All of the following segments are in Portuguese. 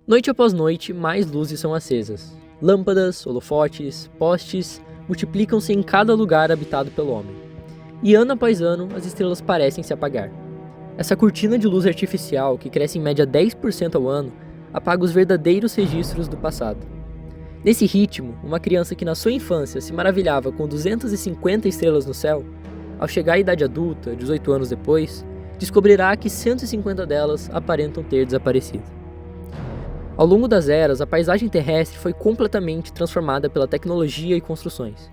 Noite após noite, mais luzes são acesas. Lâmpadas, holofotes, postes multiplicam-se em cada lugar habitado pelo homem. E ano após ano, as estrelas parecem se apagar. Essa cortina de luz artificial, que cresce em média 10% ao ano, apaga os verdadeiros registros do passado. Nesse ritmo, uma criança que na sua infância se maravilhava com 250 estrelas no céu, ao chegar à idade adulta, 18 anos depois, descobrirá que 150 delas aparentam ter desaparecido. Ao longo das eras, a paisagem terrestre foi completamente transformada pela tecnologia e construções.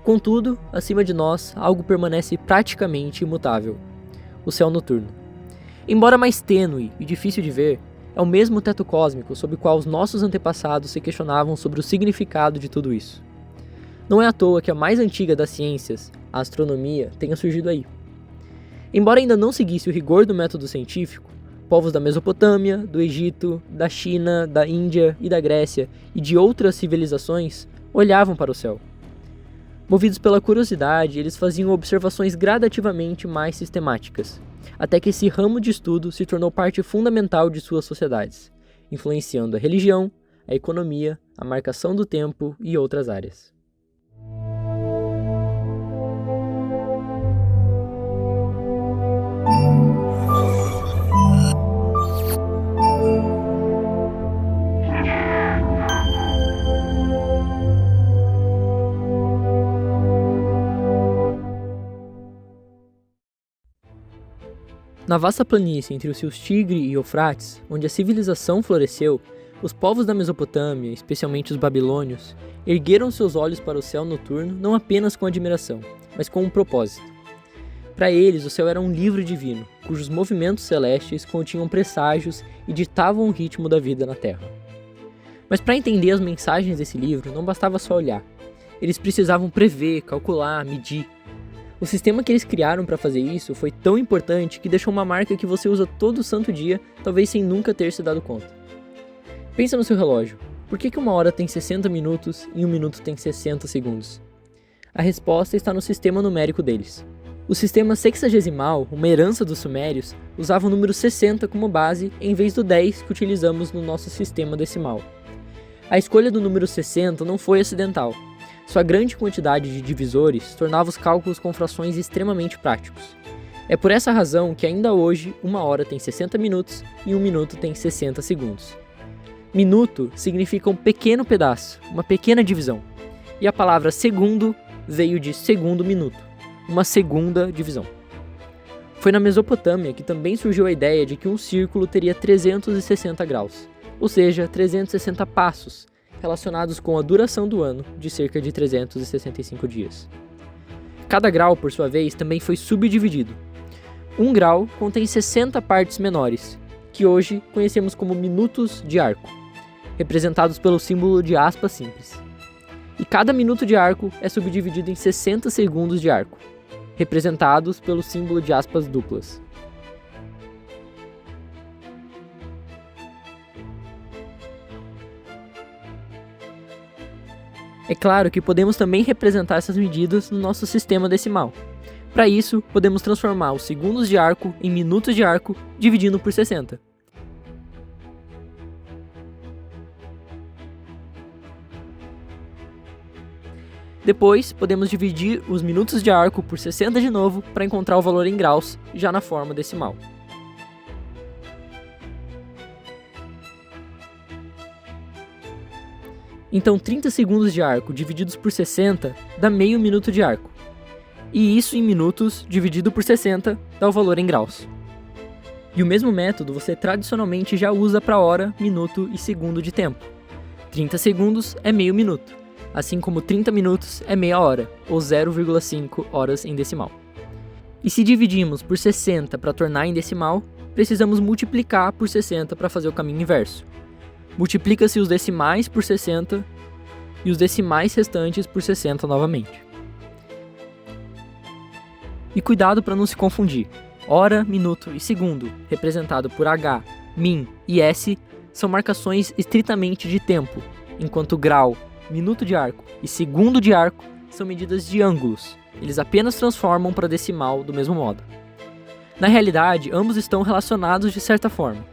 Contudo, acima de nós, algo permanece praticamente imutável: o céu noturno. Embora mais tênue e difícil de ver, é o mesmo teto cósmico sob o qual os nossos antepassados se questionavam sobre o significado de tudo isso. Não é à toa que a mais antiga das ciências, a astronomia, tenha surgido aí. Embora ainda não seguisse o rigor do método científico, povos da Mesopotâmia, do Egito, da China, da Índia e da Grécia e de outras civilizações olhavam para o céu. Movidos pela curiosidade, eles faziam observações gradativamente mais sistemáticas, até que esse ramo de estudo se tornou parte fundamental de suas sociedades, influenciando a religião, a economia, a marcação do tempo e outras áreas. Na vasta planície entre os rios Tigre e Eufrates, onde a civilização floresceu, os povos da Mesopotâmia, especialmente os babilônios, ergueram seus olhos para o céu noturno não apenas com admiração, mas com um propósito. Para eles, o céu era um livro divino, cujos movimentos celestes continham presságios e ditavam o ritmo da vida na Terra. Mas para entender as mensagens desse livro, não bastava só olhar. Eles precisavam prever, calcular, medir. O sistema que eles criaram para fazer isso foi tão importante que deixou uma marca que você usa todo santo dia, talvez sem nunca ter se dado conta. Pensa no seu relógio. Por que uma hora tem 60 minutos e um minuto tem 60 segundos? A resposta está no sistema numérico deles. O sistema sexagesimal, uma herança dos sumérios, usava o número 60 como base em vez do 10 que utilizamos no nosso sistema decimal. A escolha do número 60 não foi acidental. Sua grande quantidade de divisores tornava os cálculos com frações extremamente práticos. É por essa razão que ainda hoje uma hora tem 60 minutos e um minuto tem 60 segundos. Minuto significa um pequeno pedaço, uma pequena divisão. E a palavra segundo veio de segundo minuto, uma segunda divisão. Foi na Mesopotâmia que também surgiu a ideia de que um círculo teria 360 graus, ou seja, 360 passos, relacionados com a duração do ano, de cerca de 365 dias. Cada grau, por sua vez, também foi subdividido. Um grau contém 60 partes menores, que hoje conhecemos como minutos de arco, representados pelo símbolo de aspas simples. E cada minuto de arco é subdividido em 60 segundos de arco, representados pelo símbolo de aspas duplas. É claro que podemos também representar essas medidas no nosso sistema decimal. Para isso, podemos transformar os segundos de arco em minutos de arco, dividindo por 60. Depois, podemos dividir os minutos de arco por 60 de novo para encontrar o valor em graus, já na forma decimal. Então 30 segundos de arco divididos por 60 dá meio minuto de arco. E isso em minutos dividido por 60 dá o valor em graus. E o mesmo método você tradicionalmente já usa para hora, minuto e segundo de tempo. 30 segundos é meio minuto, assim como 30 minutos é meia hora, ou 0,5 horas em decimal. E se dividimos por 60 para tornar em decimal, precisamos multiplicar por 60 para fazer o caminho inverso. Multiplica-se os decimais por 60 e os decimais restantes por 60 novamente. E cuidado para não se confundir. Hora, minuto e segundo, representado por H, min e S, são marcações estritamente de tempo, enquanto grau, minuto de arco e segundo de arco são medidas de ângulos. Eles apenas transformam para decimal do mesmo modo. Na realidade, ambos estão relacionados de certa forma.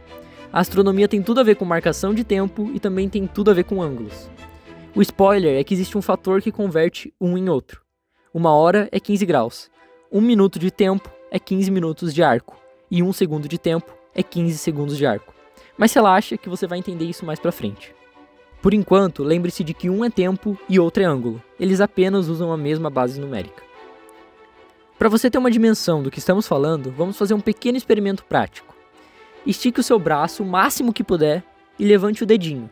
A astronomia tem tudo a ver com marcação de tempo e também tem tudo a ver com ângulos. O spoiler é que existe um fator que converte um em outro. 1 hora é 15 graus, 1 minuto de tempo é 15 minutos de arco, e 1 segundo de tempo é 15 segundos de arco. Mas relaxa que você vai entender isso mais pra frente. Por enquanto, lembre-se de que um é tempo e outro é ângulo. Eles apenas usam a mesma base numérica. Para você ter uma dimensão do que estamos falando, vamos fazer um pequeno experimento prático. Estique o seu braço o máximo que puder e levante o dedinho.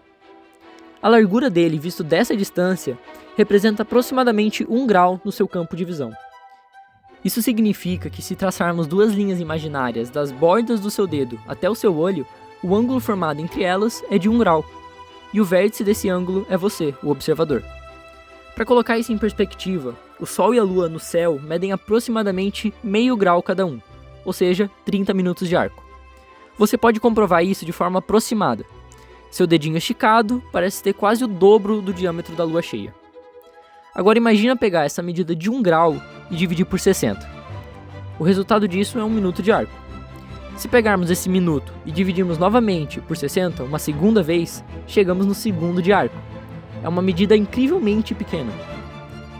A largura dele, visto dessa distância, representa aproximadamente 1 grau no seu campo de visão. Isso significa que se traçarmos 2 linhas imaginárias das bordas do seu dedo até o seu olho, o ângulo formado entre elas é de 1 grau. E o vértice desse ângulo é você, o observador. Para colocar isso em perspectiva, o Sol e a Lua no céu medem aproximadamente meio grau cada um, ou seja, 30 minutos de arco. Você pode comprovar isso de forma aproximada. Seu dedinho esticado parece ter quase o dobro do diâmetro da Lua cheia. Agora imagina pegar essa medida de 1 grau e dividir por 60. O resultado disso é 1 minuto de arco. Se pegarmos esse minuto e dividirmos novamente por 60, uma segunda vez, chegamos no segundo de arco. É uma medida incrivelmente pequena.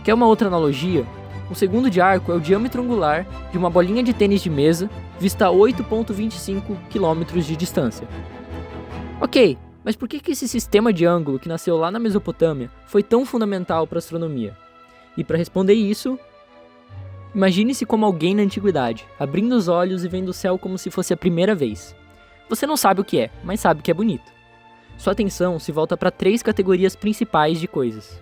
Quer uma outra analogia? Um segundo de arco é o diâmetro angular de uma bolinha de tênis de mesa vista a 8,25 km de distância. Ok, mas por que esse sistema de ângulo que nasceu lá na Mesopotâmia foi tão fundamental para a astronomia? E para responder isso, imagine-se como alguém na antiguidade, abrindo os olhos e vendo o céu como se fosse a primeira vez. Você não sabe o que é, mas sabe que é bonito. Sua atenção se volta para 3 categorias principais de coisas.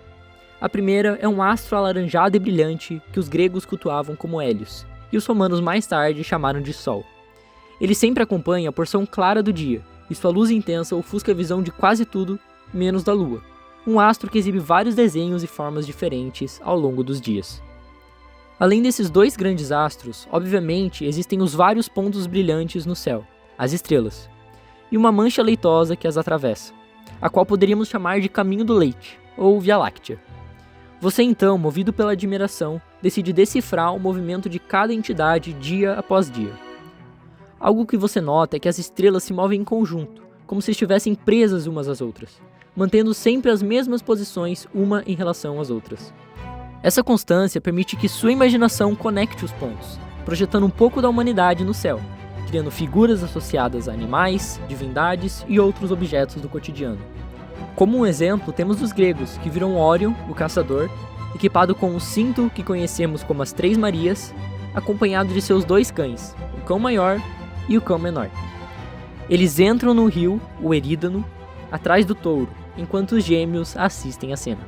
A primeira é um astro alaranjado e brilhante que os gregos cultuavam como Hélios, e os romanos mais tarde chamaram de Sol. Ele sempre acompanha a porção clara do dia, e sua luz intensa ofusca a visão de quase tudo, menos da Lua, um astro que exibe vários desenhos e formas diferentes ao longo dos dias. Além desses 2 grandes astros, obviamente existem os vários pontos brilhantes no céu, as estrelas, e uma mancha leitosa que as atravessa, a qual poderíamos chamar de Caminho do Leite, ou Via Láctea. Você então, movido pela admiração, decide decifrar o movimento de cada entidade dia após dia. Algo que você nota é que as estrelas se movem em conjunto, como se estivessem presas umas às outras, mantendo sempre as mesmas posições uma em relação às outras. Essa constância permite que sua imaginação conecte os pontos, projetando um pouco da humanidade no céu, criando figuras associadas a animais, divindades e outros objetos do cotidiano. Como um exemplo, temos os gregos, que viram Órion, o caçador, equipado com um cinto que conhecemos como as 3 Marias, acompanhado de seus 2 cães, o cão maior e o cão menor. Eles entram no rio, o Erídano, atrás do touro, enquanto os gêmeos assistem à cena.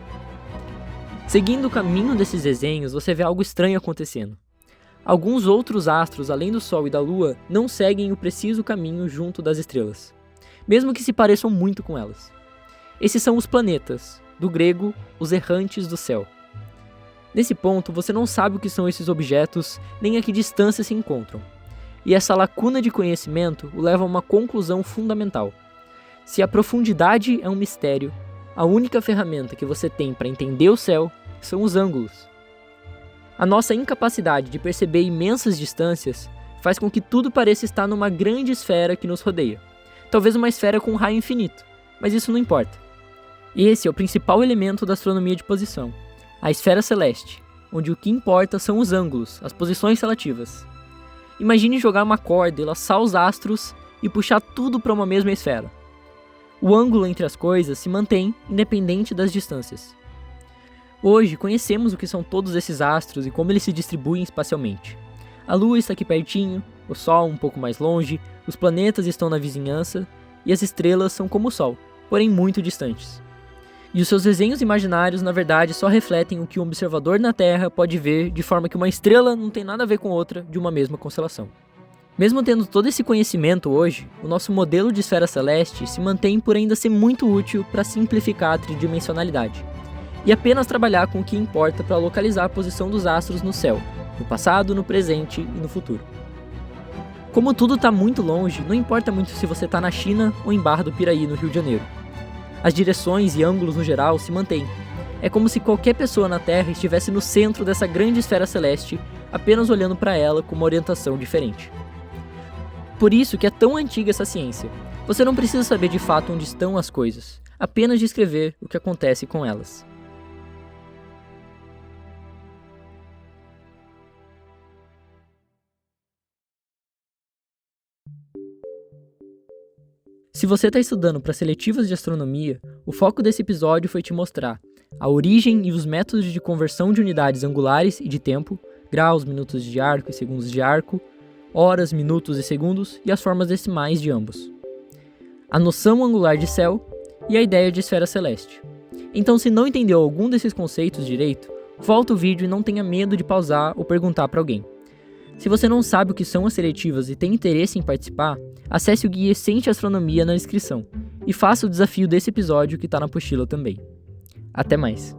Seguindo o caminho desses desenhos, você vê algo estranho acontecendo. Alguns outros astros, além do Sol e da Lua, não seguem o preciso caminho junto das estrelas, mesmo que se pareçam muito com elas. Esses são os planetas, do grego, os errantes do céu. Nesse ponto, você não sabe o que são esses objetos, nem a que distância se encontram. E essa lacuna de conhecimento o leva a uma conclusão fundamental. Se a profundidade é um mistério, a única ferramenta que você tem para entender o céu são os ângulos. A nossa incapacidade de perceber imensas distâncias faz com que tudo pareça estar numa grande esfera que nos rodeia. Talvez uma esfera com um raio infinito, mas isso não importa. Esse é o principal elemento da astronomia de posição, a esfera celeste, onde o que importa são os ângulos, as posições relativas. Imagine jogar uma corda e laçar os astros e puxar tudo para uma mesma esfera. O ângulo entre as coisas se mantém independente das distâncias. Hoje conhecemos o que são todos esses astros e como eles se distribuem espacialmente. A Lua está aqui pertinho, o Sol um pouco mais longe, os planetas estão na vizinhança e as estrelas são como o Sol, porém muito distantes. E os seus desenhos imaginários, na verdade, só refletem o que um observador na Terra pode ver, de forma que uma estrela não tem nada a ver com outra de uma mesma constelação. Mesmo tendo todo esse conhecimento hoje, o nosso modelo de esfera celeste se mantém por ainda ser muito útil para simplificar a tridimensionalidade, e apenas trabalhar com o que importa para localizar a posição dos astros no céu, no passado, no presente e no futuro. Como tudo está muito longe, não importa muito se você está na China ou em Barra do Piraí, no Rio de Janeiro. As direções e ângulos no geral se mantêm. É como se qualquer pessoa na Terra estivesse no centro dessa grande esfera celeste, apenas olhando para ela com uma orientação diferente. Por isso que é tão antiga essa ciência. Você não precisa saber de fato onde estão as coisas, apenas descrever o que acontece com elas. Se você está estudando para seletivas de astronomia, o foco desse episódio foi te mostrar a origem e os métodos de conversão de unidades angulares e de tempo, graus, minutos de arco e segundos de arco, horas, minutos e segundos e as formas decimais de ambos, a noção angular de céu e a ideia de esfera celeste. Então, se não entendeu algum desses conceitos direito, volta o vídeo e não tenha medo de pausar ou perguntar para alguém. Se você não sabe o que são as seletivas e tem interesse em participar, acesse o guia Essente Astronomia na descrição e faça o desafio desse episódio que está na apostila também. Até mais!